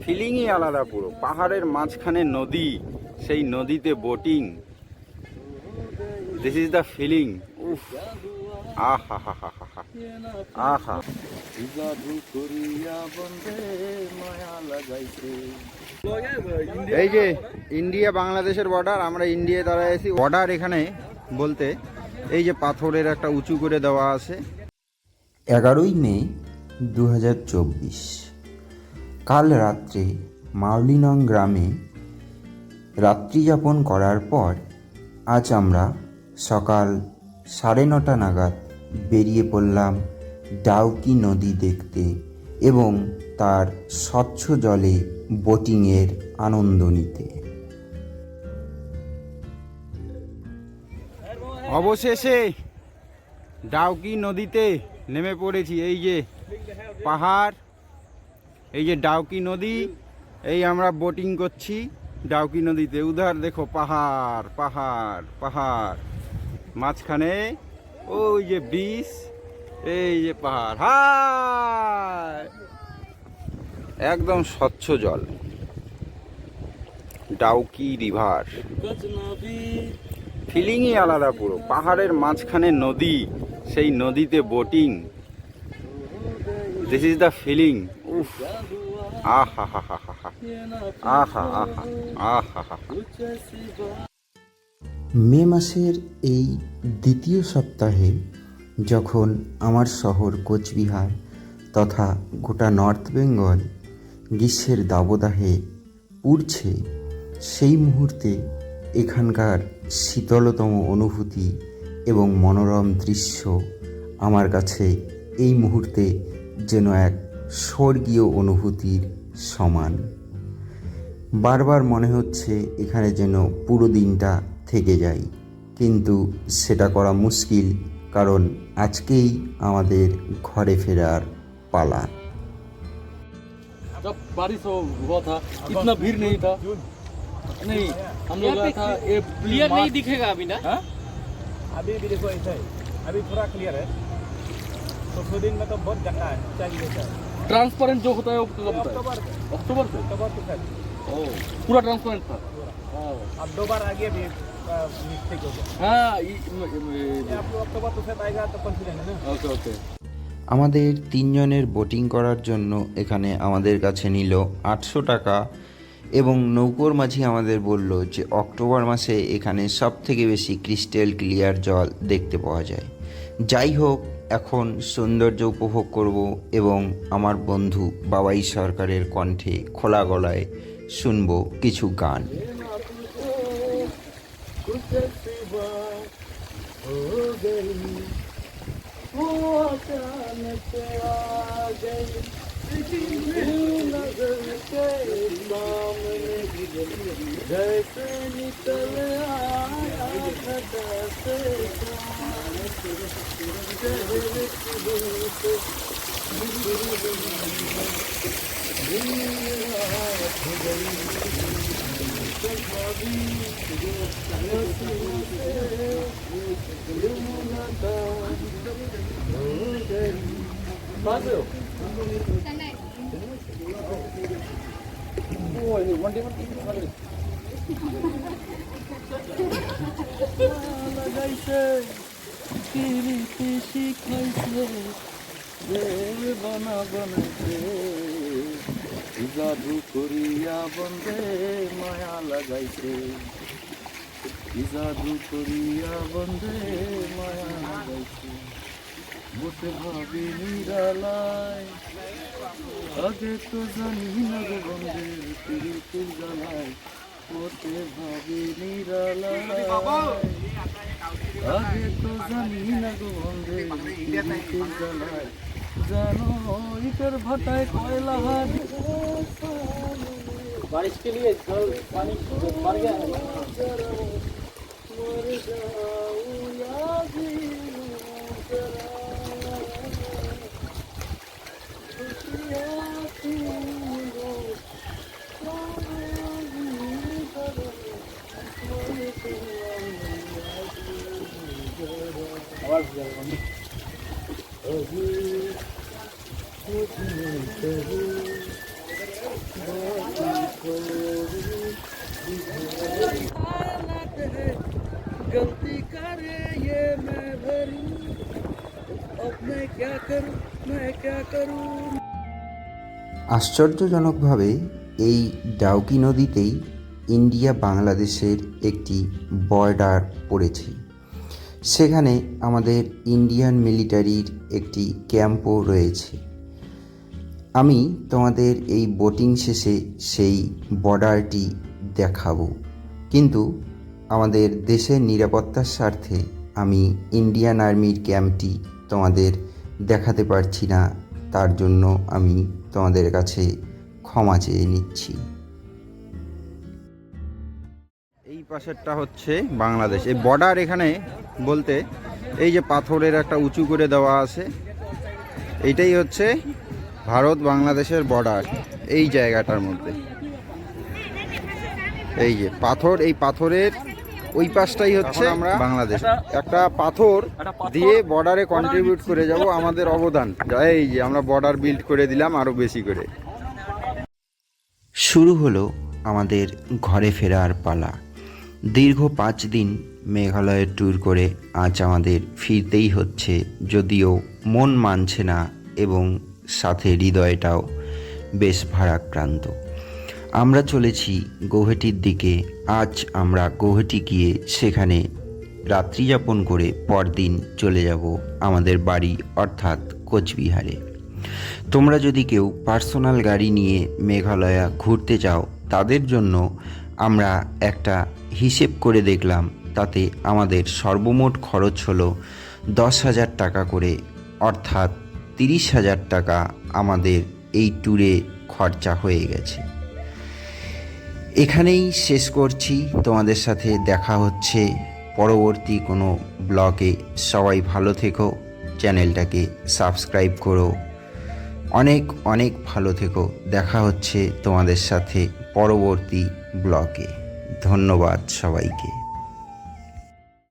ফিলিংই আলাদা পুরো। পাহাড়ের মাঝখানে নদী, সেই নদীতে boating. This is the feeling. উফ, আহা হা হা হা হা, আহা। এই যে ইন্ডিয়া বাংলাদেশের বর্ডার, আমরা ইন্ডিয়ায় দাঁড়াইছি। বর্ডার এখানে বলতে এই যে পাথরের একটা উঁচু করে দেওয়া আছে। 11ই মে 2024 কাল রাত্রে মাউলিনং গ্রামে রাত্রিযাপন করার পর আজ আমরা সকাল 9:30 নাগাদ বেরিয়ে পড়লাম ডাউকি নদী দেখতে এবং তার স্বচ্ছ জলে বোটিংয়ের আনন্দ নিতে। অবশেষে ডাউকি নদীতে নেমে পড়েছি। এই যে পাহাড়, এই যে ডাউকি নদী, এই আমরা বোটিং করছি ডাউকি নদীতে। উধার দেখো পাহাড় পাহাড় পাহাড়, মাঝখানে ওই যে ব্রিজ, এই যে পাহাড়। হায়, একদম স্বচ্ছ জল, ডাউকি রিভার। ফিলিংই আলাদা পুরো। পাহাড়ের মাঝখানে নদী, সেই নদীতে boating. This is the feeling. উফ, আহা হা হা হা হা, আহা আহা আহা হা। মে মাসের এই দ্বিতীয় সপ্তাহে যখন আমার শহর কোচবিহার তথা গোটা নর্থ বেঙ্গল গ্রীষ্মের দাবদাহে পুড়ছে, সেই মুহূর্তে এখানকার শীতলতম অনুভূতি এবং মনোরম দৃশ্য আমার কাছে এই মুহূর্তে যেন এক স্বর্গীয় অনুভূতির সমান। বারবার মনে হচ্ছে এখানে যেন পুরো দিনটা থেকে যাই, কিন্তু সেটা করা মুশকিল, কারণ আজকেই আমাদের ঘরে ফেরার পালা। जब बारिश हुआ था इतना भीड़ नहीं था, नहीं हम लोग गया था। क्लियर नहीं दिखेगा अभी ना? अभी भी देखो ऐसा है, अभी पूरा क्लियर है। तो 2 दिन में तो बहुत गंदा है, चाहिए था। ट्रांसपेरेंट जो होता है वो कब होता है? अक्टूबर से। अक्टूबर से तक पूरा ट्रांसपेरेंट था। अब 2 बार आगे भी मिस्टेक हो गया। हाँ ये आप लोग अक्टूबर से आएगा तो कॉन्फिडेंट है ना। Okay okay. আমাদের 3 জনের বোটিং করার জন্য এখানে আমাদের কাছে নিল 800 টাকা এবং নৌকোর মাঝি আমাদের বলল যে অক্টোবর মাসে এখানে সব থেকে বেশি ক্রিস্টাল ক্লিয়ার জল দেখতে পাওয়া যায়। যাই হোক, এখন সৌন্দর্য উপভোগ করব এবং আমার বন্ধু বাবাই সরকারের কণ্ঠে খোলা গলায় শুনব কিছু গান। जैसे निकल आया জাদু করিয়া বন্দে মায়া লাগাইছে, জাদু করিয়া বন্দে মায়া লাগাইছে। বসে ভাবি নিরালায়, আগে তো জানি না গো বন্ধের পিরিতির জ্বালায়। বসে ভাবি নিরালায়, আগে তো জানি না গো বন্ধের পিরিতির জ্বালায়। জানো ইটের ভাটায় কয়লা হাত। बारिश के लिए जल पानी भर गया है। आवाज আশ্চর্যজনকভাবে এই ডাউকি নদীতেই ইন্ডিয়া বাংলাদেশের একটি বর্ডার পড়েছে। সেখানে আমাদের ইন্ডিয়ান মিলিটারির একটি ক্যাম্পও রয়েছে। আমি তোমাদের এই বোটিং শেষে সেই বর্ডারটি দেখাবো, কিন্তু আমাদের দেশের নিরাপত্তার স্বার্থে আমি ইন্ডিয়ান আর্মির ক্যাম্পটি তোমাদের দেখাতে পারছি না। তার জন্য আমি তোমাদের কাছে ক্ষমা চেয়ে নিচ্ছি। এই পাশেরটা হচ্ছে বাংলাদেশ। এই বর্ডার এখানে বলতে এই যে পাথরের একটা উঁচু করে দেওয়া আছে, এইটাই হচ্ছে ভারত বাংলাদেশের বর্ডার। এই জায়গাটার মধ্যে এই যে পাথর, এই পাথরের ওই পাশটাই হচ্ছে আমরা বাংলাদেশ। একটা পাথর দিয়ে বর্ডারে কন্ট্রিবিউট করে যাব, আমাদের অবদান। এই যে আমরা বর্ডার বিল্ড করে দিলাম আরো বেশি করে। শুরু হলো আমাদের ঘরে ফেরার পালা। দীর্ঘ 5 দিন মেঘালয়ের ট্যুর করে আজ আমাদের ফিরতেই হচ্ছে, যদিও মন মানছে না এবং সাথে হৃদয়টাও বেশ ভারাক্রান্ত। আমরা চলেছি গৌহাটির দিকে। আজ আমরা গৌহাটি গিয়ে সেখানে রাত্রিযাপন করে পরদিন চলে যাব আমাদের বাড়ি অর্থাৎ কোচবিহারে। তোমরা যদি কেউ পার্সোনাল গাড়ি নিয়ে মেঘালয়া ঘুরতে চাও, তাদের জন্য আমরা একটা হিসেব করে দেখলাম, তাতে আমাদের সর্বমোট খরচ হলো 10,000 টাকা করে, অর্থাৎ 30,000 টাকা আমাদের এই ট্যুরে খরচা হয়ে গেছে। এখানেই শেষ করছি। তোমাদের সাথে দেখা হচ্ছে পরবর্তী কোনো ব্লগে। সবাই ভালো থেকো, চ্যানেলটাকে সাবস্ক্রাইব করো। অনেক অনেক ভালো থেকো। দেখা হচ্ছে তোমাদের সাথে পরবর্তী ব্লগে। ধন্যবাদ সবাইকে।